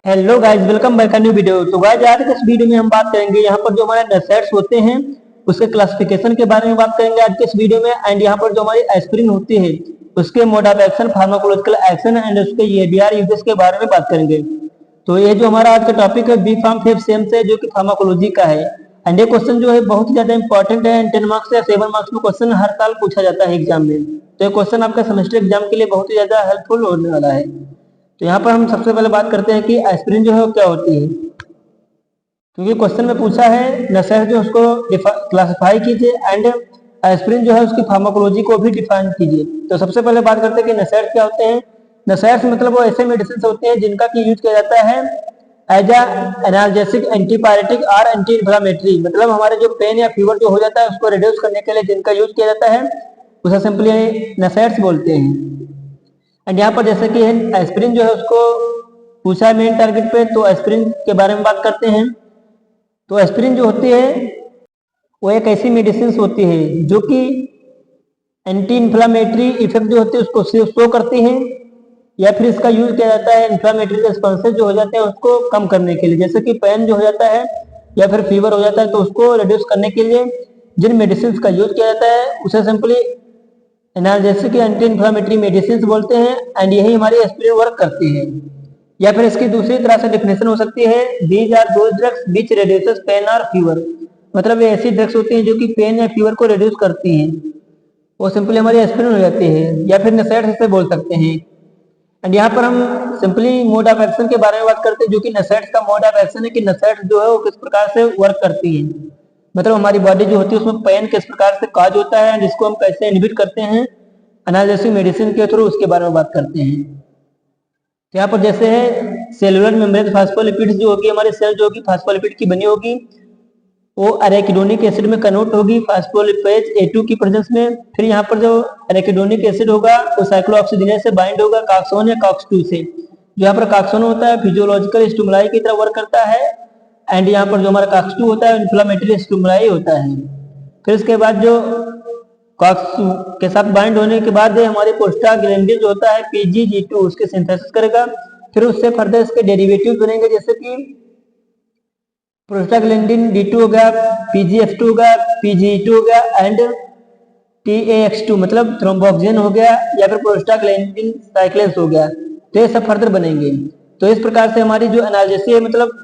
Hello guys, welcome back new video. तो guys आज के इस वीडियो में हम बात करेंगे यहाँ पर जो हमारे नसेट्स होते हैं उसके क्लासिफिकेशन के बारे में बात करेंगे आज के इस वीडियो में। एंड यहाँ पर जो हमारी एस्पिरिन होती है उसके mode of action, pharmacological action and उसके ईडीआर यूजेस के बारे में बात करेंगे। तो ये जो हमारा आज का टॉपिक है बी फार्म 5 सेम से जो कि फार्माकोलॉजी का है। एंड ये क्वेश्चन जो है बहुत ही ज्यादा इंपॉर्टेंट है। 10 मार्क्स या 7 मार्क्स में क्वेश्चन हर साल पूछा जाता है एग्जाम में। तो ये क्वेश्चन आपका सेमेस्टर एग्जाम के लिए बहुत ही ज्यादा हेल्पफुल होने वाला है। तो यहाँ पर हम सबसे पहले बात करते हैं कि एस्पिरिन जो है वो क्या होती है, क्योंकि क्वेश्चन में पूछा है नसेट्स जो उसको क्लासिफाई कीजिए एंड एस्पिरिन जो है उसकी फार्माकोलॉजी को भी डिफाइन कीजिए। तो सबसे पहले बात करते हैं कि नसेट्स क्या होते हैं। नसेट्स मतलब वो ऐसे मेडिसिन होते हैं जिनका की यूज किया जाता है एज एनाल्जेसिक, एंटीपायरेटिक और एंटी इन्फ्लामेटरी। मतलब हमारे जो पेन या फीवर जो हो जाता है उसको रिड्यूस करने के लिए जिनका यूज किया जाता है उसे सिंपली नसेट्स बोलते हैं। एंड यहाँ पर जैसे कि एस्पिरिन जो है उसको पूछा है मेन टारगेट पे, तो एस्पिरिन के बारे में बात करते हैं। तो एस्पिरिन जो होती है वो एक ऐसी मेडिसिन होती है जो कि एंटी इन्फ्लामेटरी इफेक्ट जो होते हैं उसको शो करती है, या फिर इसका यूज किया जाता है इन्फ्लामेटरी रिस्पॉन्सेज जो हो जाते हैं उसको कम करने के लिए। जैसे कि पेन जो हो जाता है या फिर फीवर हो जाता है तो उसको रिड्यूस करने के लिए जिन मेडिसिन का यूज किया जाता है उसे simply analgesic anti inflammatory medicine बोलते हैं। एंड यही हमारी एस्पिरिन वर्क करती है। या फिर इसकी दूसरी तरह से डेफिनेशन हो सकती है, these are those drugs which reduces pain और फीवर। मतलब ये ऐसी ड्रग्स होती हैं जो कि पेन या फीवर को रिड्यूस करती हैं, वो सिंपली हमारी एस्पिरिन हो जाती है, या फिर नसेट्स इसे बोल सकते हैं। एंड यहाँ पर हम सिंपली मोड ऑफ एक्शन के बारे में बात करते हैं, जो कि नसेट्स का मोड ऑफ एक्शन है कि नसेट्स जो है वो किस प्रकार से वर्क करती है। मतलब हमारी बॉडी जो होती है उसमें पेन किस प्रकार से काज होता है जिसको हम कैसे इनहिबिट करते हैं एनाल्जेसिक मेडिसिन के थ्रू, उसके बारे में बात करते हैं। तो यहाँ पर जैसे है सेलुलर मेम्ब्रेन फास्फोलिपिड्स जो होगी, हमारी सेल जो होगी फास्फोलिपिड की बनी होगी, वो अरेकिडोनिक एसिड में कन्वर्ट होगी फास्फोलिपेज A2 की प्रेजेंस में। फिर यहाँ पर जो अरेकिडोनिक एसिड होगा वो साइक्लोऑक्सीजिनेज से बाइंड होगा कॉक्सोन या कॉक्स2 से। जो यहाँ पर कॉक्सोन होता है फिजियोलॉजिकल स्टिमुलाई की तरह वर्क करता है, एंड यहाँ पर जो हमारा कॉक्स2 होता है इन्फ्लामेटरी स्टिमुलाई होता है। फिर इसके बाद जो कॉक्स के साथ बाइंड होने के बाद हमारे प्रोस्टाग्लैंडिन जो होता है PGG2 उसके सिंथेसिस करेगा। फिर उससे फर्दर इसके डेरिवेटिव बनेंगे, जैसे कि प्रोस्टाग्लैंडिन D2 हो गया, PGF2 हो गया, PGE2 हो गया एंड TAX2 मतलब थ्रोम्बोक्सिन हो गया, या फिर प्रोस्टाग्लैंडिन साइक्लेंस हो गया। तो ये सब फर्दर बनेंगे। तो इस प्रकार से हमारी जो एनाल्जेसिस है मतलब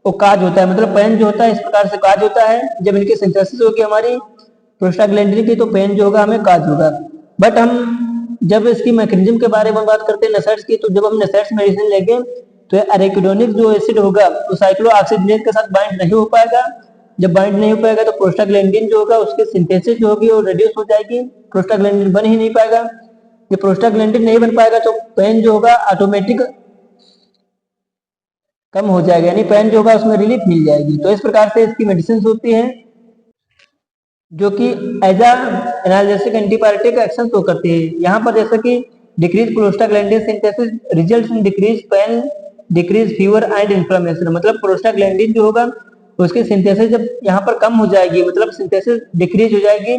वो काज होता है, मतलब पेन जो होता है इस प्रकार से काज होता है। जब इनकी सिंथेसिस होगी हमारी प्रोस्टाग्लैंडिन की तो पेन जो होगा हमें काज होगा। बट हम जब इसकी मैकेनिज्म के बारे में बात करते हैं नसेट्स की, तो जब हम नसेट्स मेडिसिन लेंगे तो अरेकिडोनिक जो एसिड होगा वो साइक्लोऑक्सीजिनेज के साथ बाइंड नहीं हो पाएगा। जब बाइंड नहीं हो पाएगा तो प्रोस्टाग्लैंडिन जो होगा उसकी सिंथेसिस जो होगी वो रिड्यूस हो जाएगी, प्रोस्टाग्लैंडिन बन ही नहीं पाएगा। जब प्रोस्टाग्लैंडिन नहीं बन पाएगा तो पेन जो होगा ऑटोमेटिक कम हो जाएगा, यानी पेन जो होगा उसमें रिलीफ मिल जाएगी। तो इस प्रकार से इसकी मेडिसिन होती है जो कि as analgesic antipyretic action show करती है। यहाँ पर जैसे कि decrease prostaglandin synthesis results in decrease pain, decrease fever and inflammation. मतलब प्रोस्टाग्लैंडिन जो होगा उसकी सिंथेसिस जब यहाँ पर कम हो जाएगी, मतलब सिंथेसिस डिक्रीज हो जाएगी,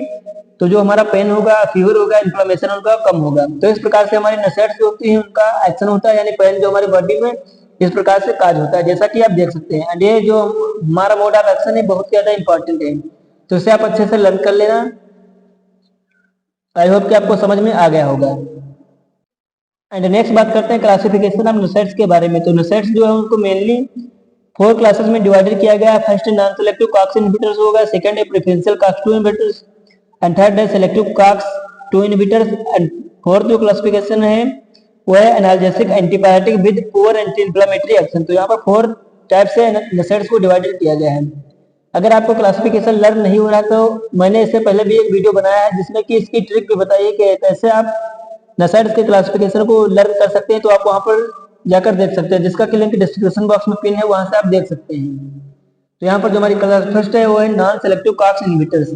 तो जो हमारा पेन होगा, फीवर होगा, इन्फ्लेमेशन होगा कम होगा। तो इस प्रकार से हमारी नसेट्स जो होती है उनका एक्शन होता है, यानी पेन जो हमारी बॉडी में इस प्रकार से काज होता है, जैसा कि आप देख सकते हैं। एंड ये जो हमारा मोड ऑफ एक्शन है बहुत ज्यादा इंपॉर्टेंट है, तो इसे आप अच्छे से लर्न कर लेना। आई होप कि आपको समझ में आ गया होगा। एंड नेक्स्ट बात करते हैं क्लासिफिकेशन ऑफ नसेट्स के बारे में। तो नसेट्स जो है उनको मेनली 4 क्लासेस में डिवाइडेड किया गया है। First non selective COX inhibitors होगा, सेकंड है preferential COX two inhibitors, and third है selective COX two inhibitors, and fourth जो क्लासिफिकेशन है वो है analgesic antibiotic with poor anti inflammatory action. तो यहाँ पर 4 टाइप से नसेट्स को डिवाइडेड किया गया है। अगर आपको क्लासिफिकेशन लर्न नहीं हो रहा तो मैंने इससे पहले भी एक वीडियो बनाया है जिसमें कि इसकी ट्रिक भी बताई है कि कैसे आप नसेट्स के क्लासिफिकेशन को लर्न कर सकते हैं। तो आप वहां पर जाकर देख सकते हैं, जिसका कि लिंक डिस्क्रिप्शन बॉक्स में पिन है, वहां से आप देख सकते हैं। तो यहाँ पर जो हमारी क्लास फर्स्ट है वो है नॉन सेलेक्टिव कॉक्स इनहिबिटर्स।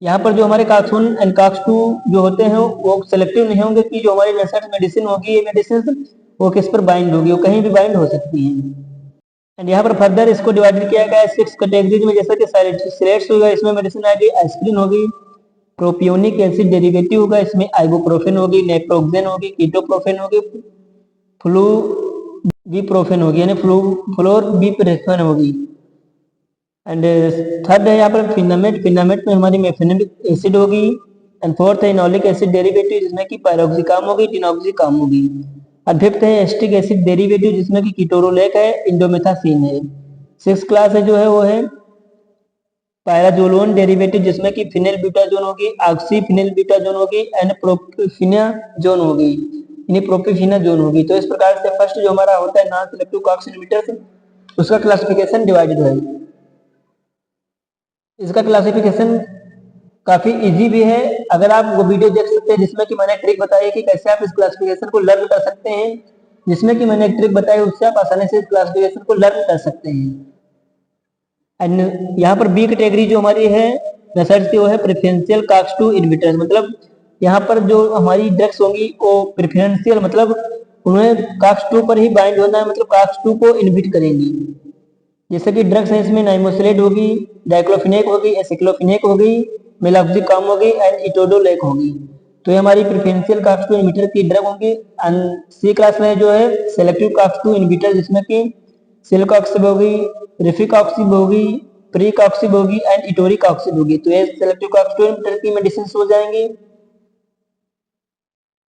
यहाँ पर जो हमारे कॉक्स1 एंड कॉक्स2 जो होते हैं वो सेलेक्टिव नहीं होंगे कि जो हमारी नसेट्स मेडिसिन होगी, ये मेडिसिन वो किस पर बाइंड होगी, वो कहीं भी बाइंड हो सकती है। एंड यहाँ पर फर्दर इसको डिवाइडेड किया गया है 6 कैटेगरीज में, जैसे कि सिलेट्स होगा, इसमें मेडिसिन आएगी एस्पिरिन होगी, प्रोपियोनिक एसिड डेरिवेटिव होगा, इसमें आइबुप्रोफेन होगी, नेप्रोक्सेन होगी, कीटोप्रोफेन होगी, बीप्रोफेन होगी, यानी फ्लोर बीप्रोफेन होगी। एंड थर्ड है यहाँ पर फिनामेट, फिनामेट में हमारी मेफेनिक एसिड होगी। एंड फोर्थ है इनोलिक एसिड डेरिवेटिव, जिसमें कि पैरोक्सिकाम होगी, टिनॉक्सिकाम होगी। और फिफ्थ है एस्टिक एसिड डेरिवेटिव, जिसमें कि कीटोरोलेक है, इंडोमेथासिन है। सिक्स क्लास है जो है वो है पैराजोलोन डेरिवेटिव, जिसमें कि फिनेल ब्यूटाजोन होगी, ऑक्सी फिनेल ब्यूटाजोन होगी एंड प्रोपिफिनाजोन होगी, यानी प्रोपिफिनाजोन होगी। तो इस प्रकार से फर्स्ट जो हमारा होता है नॉन सिलेक्टिव कॉक्स इनहिबिटर्स, उसका क्लासिफिकेशन डिवाइडेड है। इसका क्लासिफिकेशन काफी इजी भी है, अगर आप वो वीडियो देख सकते हैं जिसमें कि मैंने ट्रिक बताई है कि कैसे आप इस क्लासिफिकेशन को लर्न कर सकते हैं, जिसमें कि मैंने एक ट्रिक बताई उससे आप आसानी से इस क्लासिफिकेशन को लर्न कर सकते हैं। एंड यहाँ पर बी कैटेगरी जो हमारी है रिसर्च की वो है प्रेफरेंशियल कॉक्स-2 इनहिबिटर्स, मतलब यहाँ पर जो हमारी ड्रग्स होंगी वो प्रेफरेंशियल, मतलब उन्हें कॉक्स-2 पर ही बाइंड होना है, मतलब कॉक्स-2 को इनहिबिट करेंगी। जैसे कि ड्रग्स है इसमें नाइमोसिलेट होगी, डाइक्लोफिनेक होगी, एसिक्लोफिनेक होगी, मेलॉक्सिकाम होगी एंड इटोडोलेक होगी। तो ये हमारी प्रेफरेंशियल कॉक्स-2 इनहिबिटर की ड्रग होंगी। सी क्लास में जो है सेलेक्टिव कॉक्स-2 इनहिबिटर, जिसमें कि सिलकॉक्सिब होगी, रिफिकॉक्सिब होगी, प्रीकॉक्सिब होगी एंड इटोरिकॉक्सिब होगी। तो ये सेलेक्टिव कॉक्स-2 इनहिबिटर की मेडिसिन हो जाएंगी।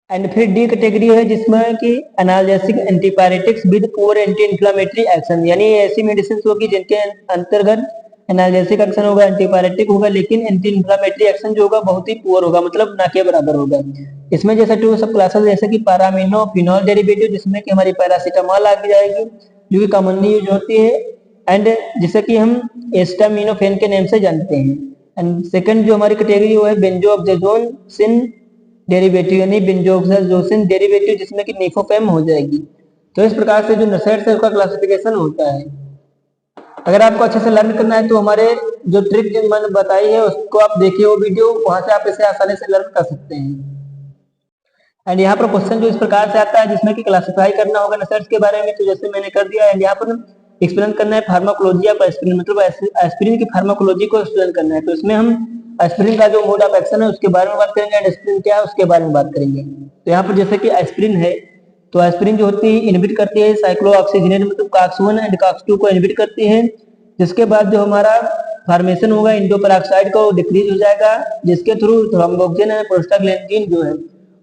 एंड फिर डी कैटेगरी है जिसमें कि analgesic antipyretics with poor anti inflammatory action, यानी ऐसी मेडिसिन होगी जिनके अंतर्गत एनाल्जेसिक एक्शन होगा, एंटीपायरेटिक होगा, लेकिन एंटी इंफ्लेमेटरी एक्शन जो होगा बहुत ही पुअर होगा, मतलब ना के बराबर होगा। इसमें जैसे टू सब क्लासेस जैसे कि पैरामिनो फिनॉल डेरिवेटिव, जिसमें कि हमारी पैरासिटामोल आ जाएगी जो कि कॉमनली यूज होती है, एंड जिसे कि हम एस्टामिनोफेन के नेम से जानते हैं। एंड सेकंड जो हमारी कैटेगरी वो है बेंजोऑक्साजोसिन डेरिवेटिव, यानी बेंजोऑक्साजोसिन डेरिवेटिव, जिसमें कि निफोफेम हो जाएगी। तो इस प्रकार से जो नशेड्स है उसका क्लासिफिकेशन होता है। अगर आपको अच्छे से लर्न करना है तो हमारे जो ट्रिक मैंने बताई है उसको आप देखिए वो वीडियो, वहां से आप इसे आसानी से लर्न कर सकते हैं। एंड यहाँ पर क्वेश्चन जो इस प्रकार से आता है जिसमें कि क्लासिफाई करना होगा नशेड्स के बारे में, तो जैसे मैंने कर दिया। एंड यहाँ पर एक्सप्लेन करना है फार्माकोलॉजी ऑफ एस्पिरिन, मतलब एस्पिरिन की फार्माकोलॉजी को एक्सप्लेन करना है। तो इसमें हम एस्पिरिन का जो मोड ऑफ एक्शन है उसके बारे में बात करेंगे, एंड एस्पिरिन क्या है उसके बारे में बात करेंगे। तो यहाँ पर जैसे कि एस्पिरिन है, तो एस्पिरिन जो होती है इनहिबिट करती है साइक्लोऑक्सीजनेज, मतलब कॉक्स-1 एंड कॉक्स-2 को इनहिबिट करती है। जिसके बाद जो हमारा फॉर्मेशन होगा इंडो पेरोक्साइड का, वो डिक्रीज हो जाएगा, जिसके थ्रू थ्रोम्बोक्सिन एंड प्रोस्टाग्लैंडिन जो है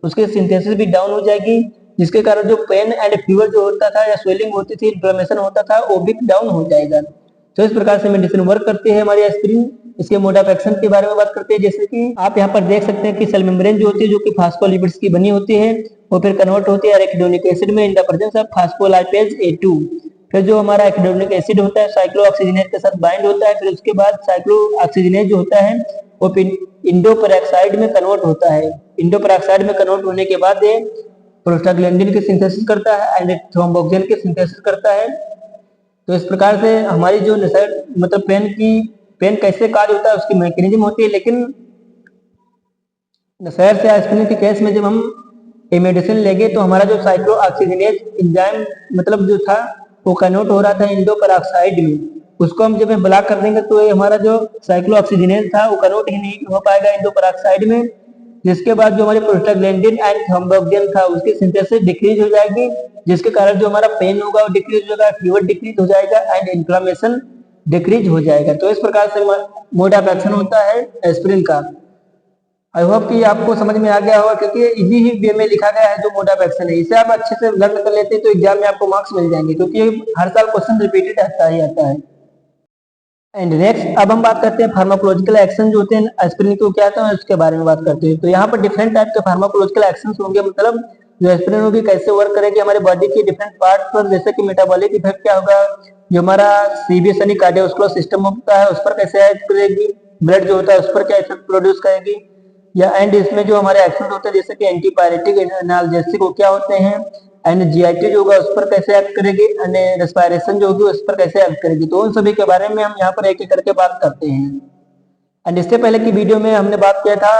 उसकी सिंथेसिस भी डाउन हो जाएगी, जिसके कारण जो पेन एंड फीवर जो होता था या स्वेलिंग होती थी, इन्फ्लेमेशन होता था, वो भी डाउन हो जाएगा। तो इस प्रकार से मेडिसिन वर्क करती है हमारी एस्पिरिन। इसके मोड ऑफ एक्शन के बारे में बात करते हैं, जैसे कि आप यहाँ पर देख सकते हैं कि सेल मेम्ब्रेन जो होती है जो कि फास्फोलिपिड्स की बनी होती है, वो फिर कन्वर्ट होती है एराकिडोनिक एसिड में in the presence of phospholipase A2। फिर जो हमारा एराकिडोनिक एसिड होता है साइक्लोऑक्सीजनेज के साथ बाइंड होता है, फिर उसके बाद साइक्लोऑक्सीजनेज जो होता है वो फिर इंडो पेरोक्साइड में कन्वर्ट होता है। इंडो पेरोक्साइड में कन्वर्ट होने के बाद ये प्रोस्टाग्लैंडिन की सिंथेसिस करता है एंड थ्रोम्बोक्सिन की सिंथेसिस करता है। तो इस प्रकार से हमारी जो नशेड मतलब पेन कैसे कार्य होता है उसकी मैकेनिज्म होती है। लेकिन नशेड से एस्पिरिन के केस में जब हम ये मेडिसिन लेंगे तो हमारा जो साइक्लोऑक्सीजनेज एंजाइम मतलब जो था वो कन्वर्ट हो रहा था इंडो पेरोक्साइड में, उसको हम जब ब्लॉक कर देंगे तो ये हमारा जो साइक्लोऑक्सीजनेज था वो कन्वर्ट ही नहीं हो पाएगा इंडो पेरोक्साइड में, जिसके बाद जो हमारे प्रोस्टाग्लैंडिन एंड थ्रोम्बोक्सिन था उसकी सिंथेसिस डिक्रीज हो जाएगी, जिसके कारण जो हमारा पेन होगा वो डिक्रीज हो जाएगा, फीवर डिक्रीज हो जाएगा एंड इन्फ्लेमेशन डिक्रीज हो जाएगा। तो इस प्रकार से मोड ऑफ एक्शन होता है एस्पिरिन का। आई होप कि आपको समझ में आ गया होगा, क्योंकि इजी ही वे में लिखा गया है जो मोड ऑफ एक्शन है। इसे आप अच्छे से लर्न कर लेते हैं तो एग्जाम में आपको मार्क्स मिल जाएंगे, क्योंकि हर साल क्वेश्चन रिपीटेड आता ही आता है। एंड नेक्स्ट अब हम बात करते हैं फार्माकोलॉजिकल एक्शन जो होते हैं एस्पिरिन को क्या होता है उसके बारे में बात करते हैं। तो यहाँ पर डिफरेंट टाइप के फार्माकोलॉजिकल एक्शंस होंगे, मतलब जो एस्पिरिन होगी कैसे वर्क करेगी हमारे बॉडी के डिफरेंट पार्ट पर, जैसे कि मेटाबॉलिक इफेक्ट क्या होगा, जो हमारा सीबीएस यानी कार्डियोवास्कुलर सिस्टम होता है उस पर कैसे एक्ट करेगी, ब्लड जो होता है उस पर क्या इफेक्ट प्रोड्यूस करेगी, या एंड इसमें जो हमारे एक्शन होते हैं जैसे कि एंटीपायरेटिक एनाल्जेसिक वो क्या होते हैं, एंड जीआईटी जो होगा उस पर कैसे एक्ट करेगी, एंड रेस्पिरेशन जो होगी उस पर कैसे एक्ट करेगी। तो उन सभी के बारे में हम यहाँ पर एक एक करके बात करते हैं। एंड इससे पहले की वीडियो में हमने बात किया था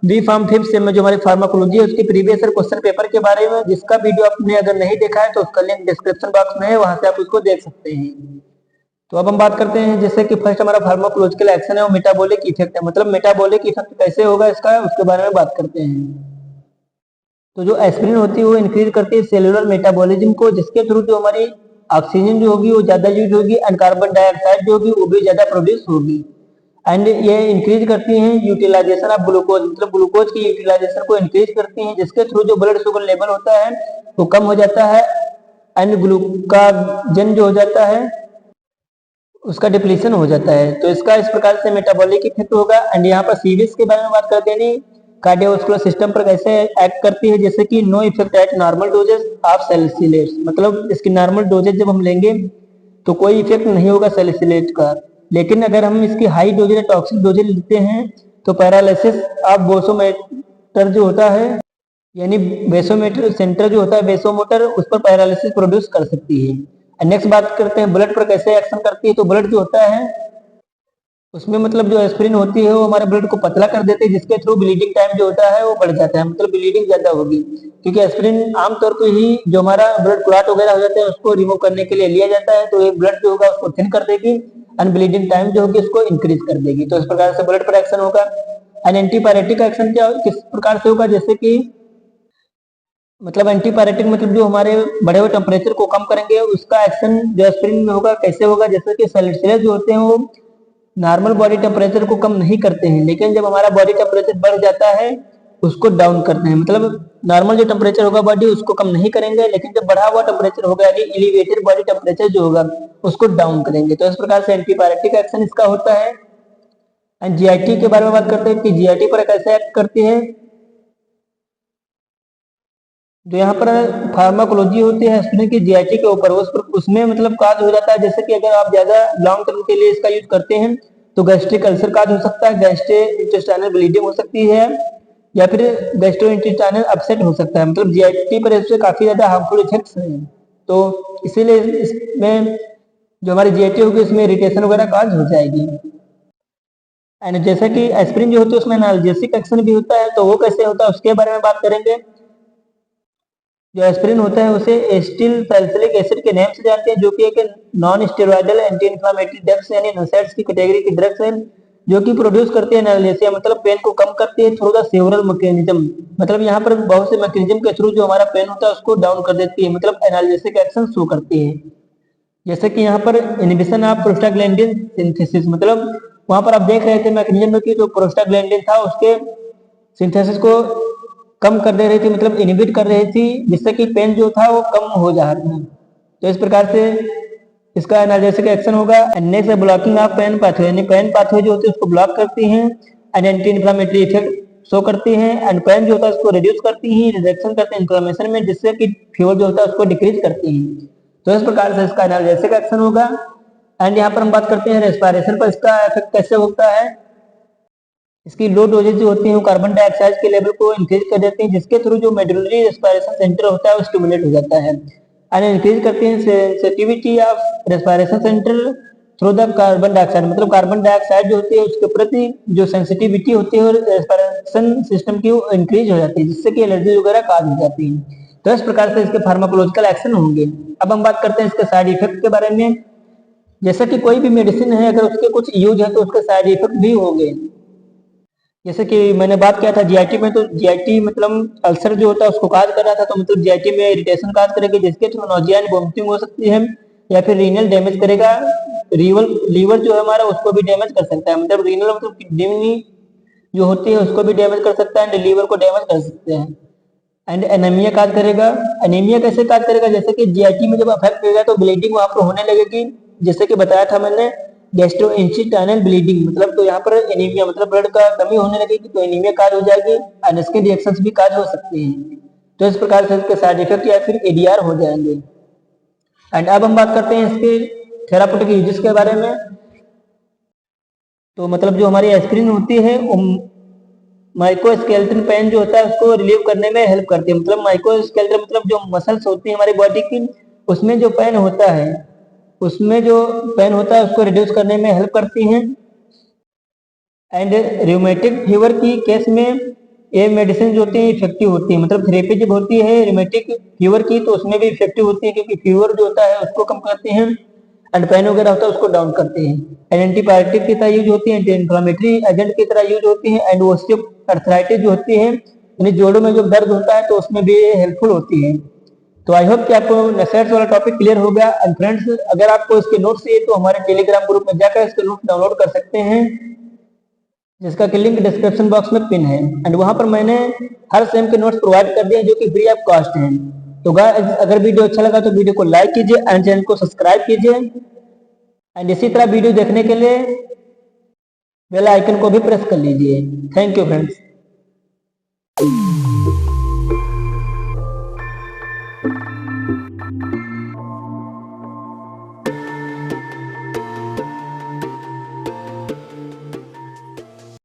बी फार्म 5th सेम में जो हमारी फार्माकोलॉजी है उसके प्रीवियस ईयर क्वेश्चन पेपर के बारे में, जिसका वीडियो आपने अगर नहीं देखा है तो उसका लिंक डिस्क्रिप्शन बॉक्स में है, वहां से आप उसको देख सकते हैं। तो अब हम बात करते हैं जैसे कि फर्स्ट हमारा फार्माकोलॉजिकल एक्शन है वो मेटाबॉलिक इफेक्ट है, मतलब मेटाबॉलिक इफेक्ट कैसे होगा इसका उसके बारे में बात करते हैं। तो जो एस्पिरिन होती है वो इंक्रीज करती है सेलुलर मेटाबॉलिज्म को, जिसके थ्रू जो हमारी ऑक्सीजन जो होगी वो ज्यादा यूज होगी एंड कार्बन डाइऑक्साइड जो होगी वो भी ज्यादा प्रोड्यूस होगी। एंड ये इंक्रीज करती हैं यूटिलाइजेशन ऑफ ग्लूकोज, मतलब ग्लूकोज की यूटिलाइजेशन को इंक्रीज करती हैं, जिसके थ्रू जो ब्लड शुगर लेवल होता है वो कम हो जाता है एंड ग्लूकागन जो हो जाता है उसका डिप्लीशन हो जाता है। तो इसका इस प्रकार से मेटाबॉलिक इफेक्ट होगा। एंड यहाँ पर सीवीएस के बारे में बात करते हैं, कार्डियोवास्कुलर सिस्टम पर कैसे एक्ट करती है, जैसे कि no effect at normal doses of salicylates, मतलब इसकी नॉर्मल डोजेज जब हम लेंगे तो कोई इफेक्ट नहीं होगा सैलिसिलेट का, लेकिन अगर हम इसकी हाई डोजेज टॉक्सिक डोजेज लेते हैं तो पैरालिसिस ऑफ वेसोमोटर जो होता है, यानी वेसोमोटर सेंटर जो होता है वेसोमोटर, उस पर पैरालिसिस प्रोड्यूस कर सकती है। नेक्स्ट बात करते हैं ब्लड पर कैसे एक्शन करती है। तो ब्लड जो होता है उसमें मतलब जो एस्पिरिन होती है वो हमारे ब्लड को पतला कर देती है, जिसके थ्रू ब्लीडिंग टाइम जो होता है वो बढ़ जाता है, मतलब ब्लीडिंग ज्यादा होगी, क्योंकि एस्पिरिन आमतौर पर ही जो हमारा ब्लड क्लॉट वगैरह हो जाता है उसको रिमूव करने के लिए लिया जाता है, तो ये ब्लड जो होगा उसको थिन कर देगी एंड ब्लीडिंग टाइम जो होगी उसको इंक्रीज कर देगी। तो इस प्रकार से ब्लड पर एक्शन होगा। एंड एंटीपायरेटिक एक्शन क्या किस प्रकार से होगा, जैसे कि मतलब एंटीपायरेटिक मतलब जो हमारे बढ़े हुए टेम्परेचर को कम करेंगे, उसका एक्शन जो एस्पिरिन में होगा कैसे होगा, जैसे कि सैलिसिलेट जो होते हैं वो नॉर्मल बॉडी टेम्परेचर को कम नहीं करते हैं, लेकिन जब हमारा बॉडी टेम्परेचर बढ़ जाता है उसको डाउन करते हैं, मतलब नॉर्मल जो टेम्परेचर होगा बॉडी उसको कम नहीं करेंगे, लेकिन जब बढ़ा हुआ टेम्परेचर होगा यानी एलिवेटेड बॉडी टेम्परेचर जो होगा उसको डाउन करेंगे। तो इस प्रकार से एंटीपायरेटिक एक्शन इसका होता है। एंड जीआईटी के बारे में बात करते हैं कि जीआईटी पर कैसे एक्ट करती है। जो यहाँ पर फार्माकोलॉजी होती है एस्पिरिन की जीआईटी के ऊपर, उस पर उसमें मतलब काज हो जाता है, जैसे कि अगर आप ज्यादा लॉन्ग टर्म के लिए इसका यूज करते हैं तो गैस्ट्रिक अल्सर काज हो सकता है, गैस्ट्रिक इंटेस्टाइनल ब्लीडिंग हो सकती है, या फिर गैस्ट्रो इंटेस्टाइनल अपसेट हो सकता है, मतलब जीआईटी पर इससे काफी ज्यादा हार्मफुल इफेक्ट्स हैं। तो इसीलिए इसमें जो हमारी जीआईटी होगी उसमें इरिटेशन वगैरह काज हो जाएगी। एंड जैसे कि एस्पिरिन जो होती है उसमें एनाल्जेसिक एक्शन भी होता है, तो वो कैसे होता है उसके बारे में बात करेंगे। जो एस्पिरिन होता है उसे एस्टिल सैलिसिलिक एसिड के नेम से जानते हैं, जो कि एक non steroidal anti inflammatory drugs यानी NSAIDs की कैटेगरी की ड्रग्स है, जो कि प्रोड्यूस करती है एनाल्जेसिया, मतलब पेन को कम करती है थ्रू द सेवरल मैकेनिज्म, मतलब यहाँ पर बहुत से मैकेनिज्म के थ्रू जो हमारा पेन होता है उसको डाउन कर देती है, मतलब एनाल्जेसिक एक्शन शो करती है। जैसे कि यहाँ पर इनहिबिशन ऑफ प्रोस्टाग्लैंडिन सिंथेसिस, मतलब वहां पर आप देख रहे थे मैकेनिज्म में कि जो प्रोस्टाग्लैंडिन था उसके सिंथेसिस को कम कर दे रही थी, मतलब इनहिबिट कर रही थी, जिससे कि पेन जो था वो कम हो जा रहा था। तो इस प्रकार से इसका एनाल्जेसिक एक्शन होगा। Next blocking of pain pathway, यानी पेन पाथवे जो होती है उसको ब्लॉक करती हैं and anti inflammatory effect show करती हैं एंड पेन जो होता है उसको रिड्यूस करती हैं, रिडक्शन करते हैं इन्फ्लेमेशन में, जिससे कि फीवर जो होता है उसको डिक्रीज करती हैं। तो इस प्रकार से इसका एनाल्जेसिक एक्शन होगा। एंड यहाँ पर हम बात करते हैं रेस्पिरेशन पर इसका इफेक्ट कैसे होता है। इसकी लो डोजेज जो होती है वो कार्बन डाइऑक्साइड के लेवल को इंक्रीज कर देती है, जिसके थ्रू जो मेडुलरी रेस्पिरेशन सेंटर होता है वो स्टिमुलेट हो जाता है एंड इंक्रीज करती है sensitivity of respiration centre through the carbon dioxide, मतलब कार्बन डाइऑक्साइड जो होती है उसके प्रति जो सेंसिटिविटी होती है रेस्पिरेशन सिस्टम की वो इंक्रीज हो जाती है, जिससे कि एलर्जी वगैरह काज हो जाती है। तो इस प्रकार से इसके फार्माकोलॉजिकल एक्शन होंगे। अब हम बात करते हैं इसके साइड इफेक्ट के बारे में। जैसा कि कोई भी मेडिसिन है अगर उसके कुछ यूज है तो उसके साइड इफेक्ट भी होंगे। जैसे कि मैंने बात किया था जीआईटी में, तो जीआईटी मतलब अल्सर जो होता है उसको काज कर रहा था, तो मतलब जीआईटी में इरिटेशन काज करेगी, जिसके थ्रू नोजिया एंड वोमिटिंग हो सकती है, या फिर रीनल डैमेज करेगा, लीवर जो है हमारा उसको भी डैमेज कर सकता है, मतलब रीनल मतलब किडनी जो होती है उसको भी डैमेज कर सकता है एंड लीवर को डैमेज कर सकते हैं। एंड एनीमिया काज करेगा। एनीमिया कैसे काज करेगा, जैसे कि जीआईटी में जब अफेक्ट करेगा तो ब्लीडिंग वहां पर होने लगेगी, जैसे कि बताया था मैंने गैस्ट्रोइंटेस्टाइनल ब्लीडिंग, मतलब तो यहाँ पर एनीमिया मतलब ब्लड का कमी होने लगेगी तो एनीमिया काज हो जाएगी एंड स्किन रिएक्शंस भी काज हो सकते हैं। तो इस प्रकार से इसके साइड इफेक्ट या फिर एडीआर हो जाएंगे। एंड अब हम बात करते हैं इसके थेराप्यूटिक यूजेस के बारे में। तो मतलब जो हमारी एस्पिरिन होती है माइक्रोस्केलेटन पेन जो होता है उसको रिलीव करने में हेल्प करती है, मतलब माइक्रोस्केलेटन मतलब जो मसल्स होती है हमारी बॉडी की उसमें जो पेन होता है उसको रिड्यूस करने में हेल्प करती हैं। एंड रियोमेटिक फीवर की केस में ये मेडिसिन जो होती है इफेक्टिव होती है, मतलब थेरेपी जब होती है रियोमेटिक फीवर की तो उसमें भी इफेक्टिव होती है, क्योंकि फीवर जो होता है उसको कम करते हैं एंड पेन वगैरह होता है उसको डाउन करते हैं। एंड एंटीबायोटिक की तरह यूज होती है, एंटी इन्फ्लेमेटरी एजेंट की तरह यूज होती है एंड ऑस्टियोआर्थराइटिस जो होती है यानी जोड़ों में जो दर्द होता है तो उसमें भी ये हेल्पफुल होती है। तो आई होप कि आपको नसेट्स वाला टॉपिक क्लियर हो गया। एंड फ्रेंड्स, अगर आपको इसके नोट्स चाहिए तो हमारे टेलीग्राम ग्रुप में जाकर इसके नोट्स डाउनलोड कर सकते हैं, जिसका कि लिंक डिस्क्रिप्शन बॉक्स में पिन है। एंड वहां पर मैंने हर सेम के नोट्स प्रोवाइड कर दिए हैं जो कि फ्री ऑफ कॉस्ट हैं। तो गाइस, अगर वीडियो अच्छा लगा तो वीडियो को लाइक कीजिए एंड चैनल को सब्सक्राइब कीजिए। एंड इसी तरह वीडियो देखने के लिए बेल आइकन को भी प्रेस कर लीजिए। Thank you friends.